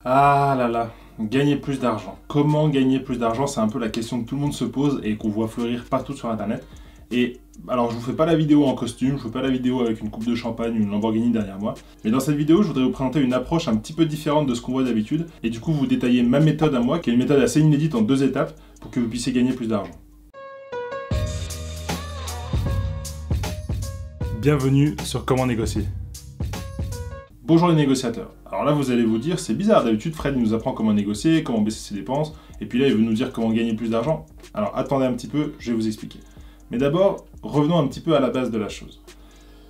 Ah là là, gagner plus d'argent. Comment gagner plus d'argent? C'est un peu la question que tout le monde se pose et qu'on voit fleurir partout sur internet. Et alors je vous fais pas la vidéo en costume, je vous fais pas la vidéo avec une coupe de champagne ou une Lamborghini derrière moi. Mais dans cette vidéo, je voudrais vous présenter une approche un petit peu différente de ce qu'on voit d'habitude. Et du coup vous détailler ma méthode à moi, qui est une méthode assez inédite en 2 étapes, pour que vous puissiez gagner plus d'argent. Bienvenue sur Comment négocier. Bonjour les négociateurs. Alors là, vous allez vous dire, c'est bizarre, d'habitude Fred nous apprend comment négocier, comment baisser ses dépenses, et puis là, il veut nous dire comment gagner plus d'argent. Alors attendez un petit peu, je vais vous expliquer. Mais d'abord, revenons un petit peu à la base de la chose.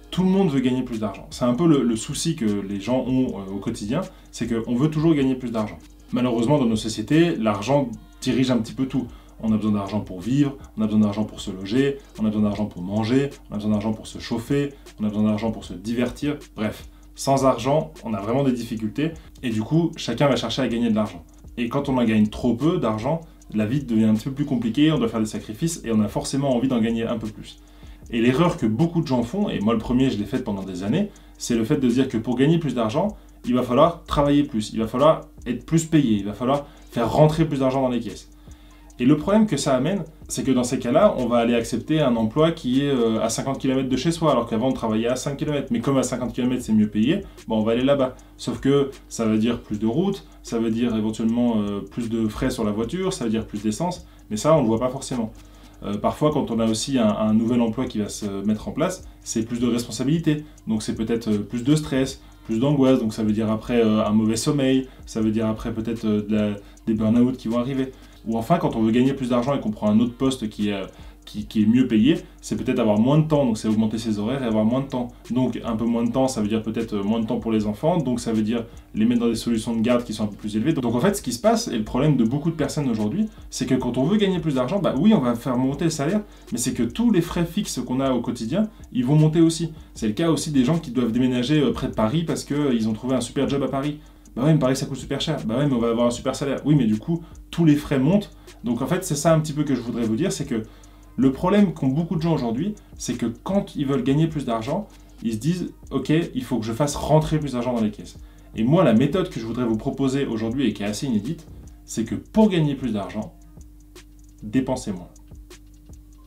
Tout le monde veut gagner plus d'argent. C'est un peu le souci que les gens ont au quotidien, c'est qu'on veut toujours gagner plus d'argent. Malheureusement, dans nos sociétés, l'argent dirige un petit peu tout. On a besoin d'argent pour vivre, on a besoin d'argent pour se loger, on a besoin d'argent pour manger, on a besoin d'argent pour se chauffer, on a besoin d'argent pour se divertir, bref. Sans argent, on a vraiment des difficultés, et du coup, chacun va chercher à gagner de l'argent. Et quand on en gagne trop peu d'argent, la vie devient un petit peu plus compliquée, on doit faire des sacrifices, et on a forcément envie d'en gagner un peu plus. Et l'erreur que beaucoup de gens font, et moi le premier je l'ai faite pendant des années, c'est le fait de se dire que pour gagner plus d'argent, il va falloir travailler plus, il va falloir être plus payé, il va falloir faire rentrer plus d'argent dans les caisses. Et le problème que ça amène, c'est que dans ces cas-là, on va aller accepter un emploi qui est à 50 km de chez soi, alors qu'avant on travaillait à 5 km. Mais comme à 50 km c'est mieux payé, bon, on va aller là-bas. Sauf que ça veut dire plus de route, ça veut dire éventuellement plus de frais sur la voiture, ça veut dire plus d'essence, mais ça on ne le voit pas forcément. Parfois, quand on a aussi un nouvel emploi qui va se mettre en place, c'est plus de responsabilités. Donc c'est peut-être plus de stress, plus d'angoisse, donc ça veut dire après un mauvais sommeil, ça veut dire après peut-être des burn-out qui vont arriver. Ou enfin, quand on veut gagner plus d'argent et qu'on prend un autre poste qui est mieux payé, c'est peut-être avoir moins de temps, donc c'est augmenter ses horaires et avoir moins de temps. Donc un peu moins de temps, ça veut dire peut-être moins de temps pour les enfants, donc ça veut dire les mettre dans des solutions de garde qui sont un peu plus élevées. Donc en fait, ce qui se passe, et le problème de beaucoup de personnes aujourd'hui, c'est que quand on veut gagner plus d'argent, bah oui, on va faire monter le salaire, mais c'est que tous les frais fixes qu'on a au quotidien, ils vont monter aussi. C'est le cas aussi des gens qui doivent déménager près de Paris parce qu'ils ont trouvé un super job à Paris. Bah ouais, mais Paris ça coûte super cher. Bah ouais, mais on va avoir un super salaire. Oui, mais du coup, tous les frais montent. Donc en fait, c'est ça un petit peu que je voudrais vous dire, c'est que le problème qu'ont beaucoup de gens aujourd'hui, c'est que quand ils veulent gagner plus d'argent, ils se disent « Ok, il faut que je fasse rentrer plus d'argent dans les caisses ». Et moi, la méthode que je voudrais vous proposer aujourd'hui et qui est assez inédite, c'est que pour gagner plus d'argent, dépensez moins.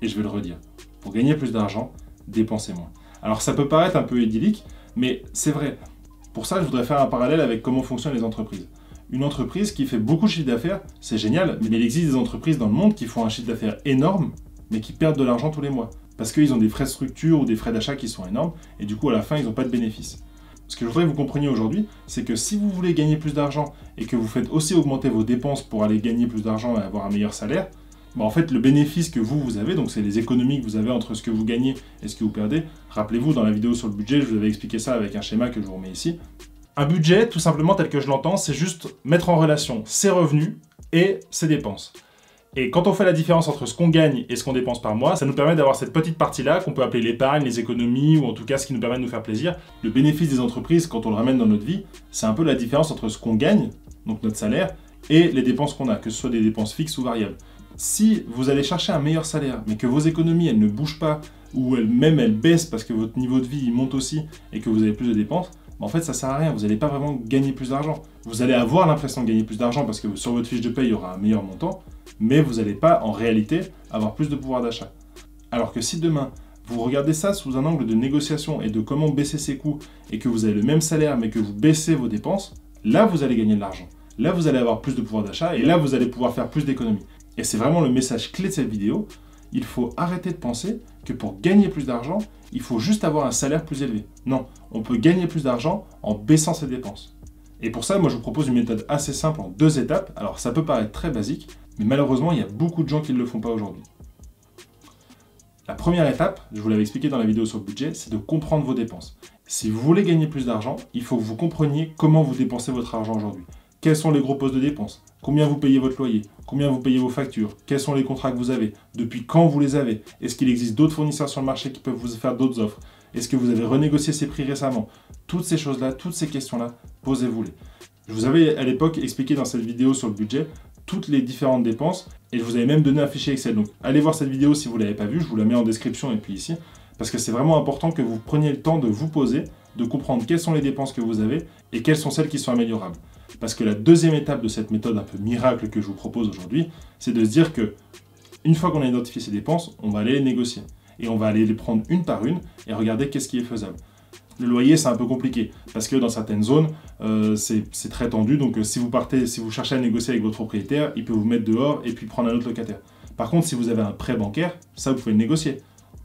Et je vais le redire. Pour gagner plus d'argent, dépensez moins. Alors ça peut paraître un peu idyllique, mais c'est vrai. Pour ça, je voudrais faire un parallèle avec comment fonctionnent les entreprises. Une entreprise qui fait beaucoup de chiffre d'affaires, c'est génial, mais il existe des entreprises dans le monde qui font un chiffre d'affaires énorme, mais qui perdent de l'argent tous les mois. Parce qu'ils ont des frais de structure ou des frais d'achat qui sont énormes, et du coup, à la fin, ils n'ont pas de bénéfices. Ce que je voudrais que vous compreniez aujourd'hui, c'est que si vous voulez gagner plus d'argent et que vous faites aussi augmenter vos dépenses pour aller gagner plus d'argent et avoir un meilleur salaire, bah en fait, le bénéfice que vous avez, donc c'est les économies que vous avez entre ce que vous gagnez et ce que vous perdez. Rappelez-vous, dans la vidéo sur le budget, je vous avais expliqué ça avec un schéma que je vous remets ici. Un budget, tout simplement tel que je l'entends, c'est juste mettre en relation ses revenus et ses dépenses. Et quand on fait la différence entre ce qu'on gagne et ce qu'on dépense par mois, ça nous permet d'avoir cette petite partie-là qu'on peut appeler l'épargne, les économies, ou en tout cas ce qui nous permet de nous faire plaisir. Le bénéfice des entreprises, quand on le ramène dans notre vie, c'est un peu la différence entre ce qu'on gagne, donc notre salaire, et les dépenses qu'on a, que ce soit des dépenses fixes ou variables. Si vous allez chercher un meilleur salaire, mais que vos économies, elles ne bougent pas, ou elles baissent parce que votre niveau de vie il monte aussi, et que vous avez plus de dépenses, en fait, ça sert à rien, vous n'allez pas vraiment gagner plus d'argent. Vous allez avoir l'impression de gagner plus d'argent parce que sur votre fiche de paie, il y aura un meilleur montant, mais vous n'allez pas, en réalité, avoir plus de pouvoir d'achat. Alors que si demain, vous regardez ça sous un angle de négociation et de comment baisser ses coûts, et que vous avez le même salaire, mais que vous baissez vos dépenses, là, vous allez gagner de l'argent. Là, vous allez avoir plus de pouvoir d'achat, et là, vous allez pouvoir faire plus d'économies. Et c'est vraiment le message clé de cette vidéo. Il faut arrêter de penser que pour gagner plus d'argent, il faut juste avoir un salaire plus élevé. Non, on peut gagner plus d'argent en baissant ses dépenses. Et pour ça, moi je vous propose une méthode assez simple en 2 étapes. Alors ça peut paraître très basique, mais malheureusement il y a beaucoup de gens qui ne le font pas aujourd'hui. La première étape, je vous l'avais expliqué dans la vidéo sur le budget, c'est de comprendre vos dépenses. Si vous voulez gagner plus d'argent, il faut que vous compreniez comment vous dépensez votre argent aujourd'hui. Quels sont les gros postes de dépenses? Combien vous payez votre loyer? Combien vous payez vos factures? Quels sont les contrats que vous avez? Depuis quand vous les avez? Est-ce qu'il existe d'autres fournisseurs sur le marché qui peuvent vous faire d'autres offres? Est-ce que vous avez renégocié ces prix récemment? Toutes ces choses-là, toutes ces questions-là, posez-vous-les. Je vous avais à l'époque expliqué dans cette vidéo sur le budget toutes les différentes dépenses et je vous avais même donné un fichier Excel. Donc allez voir cette vidéo si vous ne l'avez pas vue, je vous la mets en description et puis ici, parce que c'est vraiment important que vous preniez le temps de vous poser de comprendre quelles sont les dépenses que vous avez et quelles sont celles qui sont améliorables. Parce que la deuxième étape de cette méthode un peu miracle que je vous propose aujourd'hui, c'est de se dire que une fois qu'on a identifié ces dépenses, on va aller les négocier. Et on va aller les prendre une par une et regarder qu'est-ce qui est faisable. Le loyer, c'est un peu compliqué, parce que dans certaines zones, c'est très tendu, donc si vous cherchez à négocier avec votre propriétaire, il peut vous mettre dehors et puis prendre un autre locataire. Par contre, si vous avez un prêt bancaire, ça vous pouvez le négocier.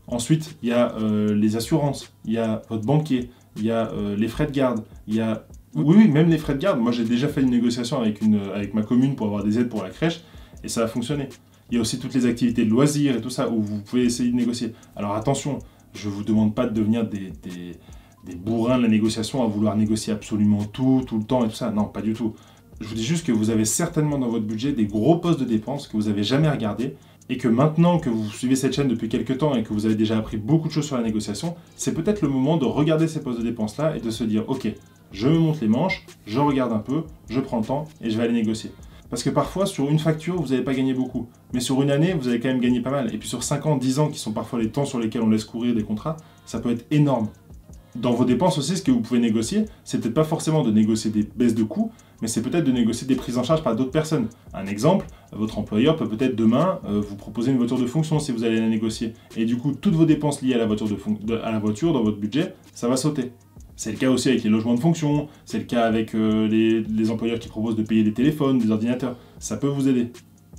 Ensuite, il y a les assurances, il y a votre banquier, il y a les frais de garde, il y a... Oui, même les frais de garde. Moi, j'ai déjà fait une négociation avec ma commune pour avoir des aides pour la crèche, et ça a fonctionné. Il y a aussi toutes les activités de loisirs et tout ça, où vous pouvez essayer de négocier. Alors attention, je ne vous demande pas de devenir des bourrins de la négociation, à vouloir négocier absolument tout le temps et tout ça. Non, pas du tout. Je vous dis juste que vous avez certainement dans votre budget des gros postes de dépenses que vous n'avez jamais regardés, et que maintenant que vous suivez cette chaîne depuis quelques temps et que vous avez déjà appris beaucoup de choses sur la négociation, c'est peut-être le moment de regarder ces postes de dépenses-là et de se dire « Ok, je me monte les manches, je regarde un peu, je prends le temps et je vais aller négocier. » Parce que parfois, sur une facture, vous n'allez pas gagner beaucoup. Mais sur une année, vous allez quand même gagner pas mal. Et puis sur 5 ans, 10 ans, qui sont parfois les temps sur lesquels on laisse courir des contrats, ça peut être énorme. Dans vos dépenses aussi, ce que vous pouvez négocier, c'est peut-être pas forcément de négocier des baisses de coûts, mais c'est peut-être de négocier des prises en charge par d'autres personnes. Un exemple, votre employeur peut peut-être demain vous proposer une voiture de fonction si vous allez la négocier. Et du coup, toutes vos dépenses liées à la voiture, dans votre budget, ça va sauter. C'est le cas aussi avec les logements de fonction, c'est le cas avec les employeurs qui proposent de payer des téléphones, des ordinateurs. Ça peut vous aider.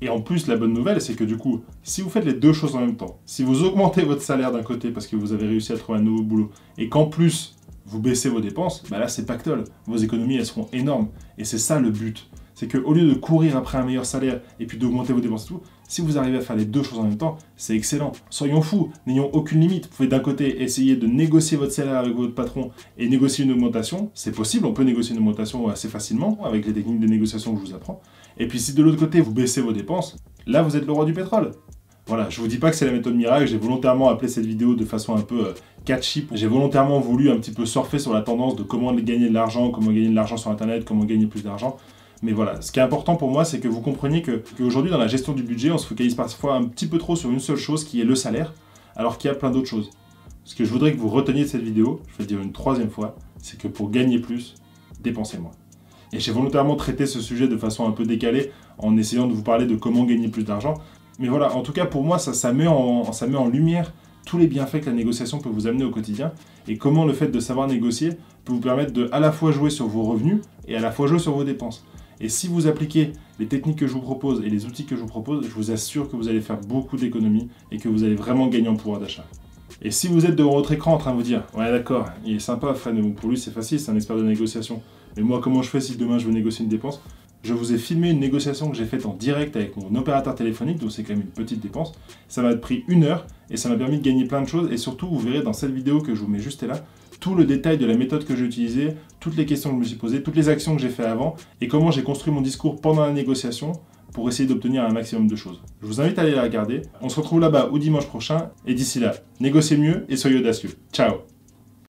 Et en plus, la bonne nouvelle, c'est que du coup, si vous faites les deux choses en même temps, si vous augmentez votre salaire d'un côté parce que vous avez réussi à trouver un nouveau boulot, et qu'en plus, vous baissez vos dépenses, bah là, c'est pactole. Vos économies, elles seront énormes. Et c'est ça le but. C'est qu'au lieu de courir après un meilleur salaire et puis d'augmenter vos dépenses et tout, si vous arrivez à faire les deux choses en même temps, c'est excellent. Soyons fous, n'ayons aucune limite. Vous pouvez d'un côté essayer de négocier votre salaire avec votre patron et négocier une augmentation. C'est possible, on peut négocier une augmentation assez facilement avec les techniques de négociation que je vous apprends. Et puis si de l'autre côté, vous baissez vos dépenses, là, vous êtes le roi du pétrole. Voilà, je vous dis pas que c'est la méthode miracle, j'ai volontairement appelé cette vidéo de façon un peu catchy. J'ai volontairement voulu un petit peu surfer sur la tendance de comment gagner de l'argent, comment gagner de l'argent sur Internet, comment gagner plus d'argent. Mais voilà, ce qui est important pour moi, c'est que vous compreniez qu'aujourd'hui, dans la gestion du budget, on se focalise parfois un petit peu trop sur une seule chose, qui est le salaire, alors qu'il y a plein d'autres choses. Ce que je voudrais que vous reteniez de cette vidéo, je vais le dire une troisième fois, c'est que pour gagner plus, dépensez moins. Et j'ai volontairement traité ce sujet de façon un peu décalée, en essayant de vous parler de comment gagner plus d'argent. Mais voilà, en tout cas, pour moi, ça met en lumière tous les bienfaits que la négociation peut vous amener au quotidien, et comment le fait de savoir négocier peut vous permettre de à la fois jouer sur vos revenus, et à la fois jouer sur vos dépenses. Et si vous appliquez les techniques que je vous propose et les outils que je vous propose, je vous assure que vous allez faire beaucoup d'économies et que vous allez vraiment gagner en pouvoir d'achat. Et si vous êtes devant votre écran en train de vous dire « Ouais d'accord, il est sympa Fred, mais bon, pour lui c'est facile, c'est un expert de négociation. Mais moi comment je fais si demain je veux négocier une dépense ?» Je vous ai filmé une négociation que j'ai faite en direct avec mon opérateur téléphonique, donc c'est quand même une petite dépense. Ça m'a pris 1 heure et ça m'a permis de gagner plein de choses. Et surtout, vous verrez dans cette vidéo que je vous mets juste là, tout le détail de la méthode que j'ai utilisée, toutes les questions que je me suis posées, toutes les actions que j'ai fait avant et comment j'ai construit mon discours pendant la négociation pour essayer d'obtenir un maximum de choses. Je vous invite à aller la regarder. On se retrouve là-bas ou dimanche prochain et d'ici là, négociez mieux et soyez audacieux. Ciao!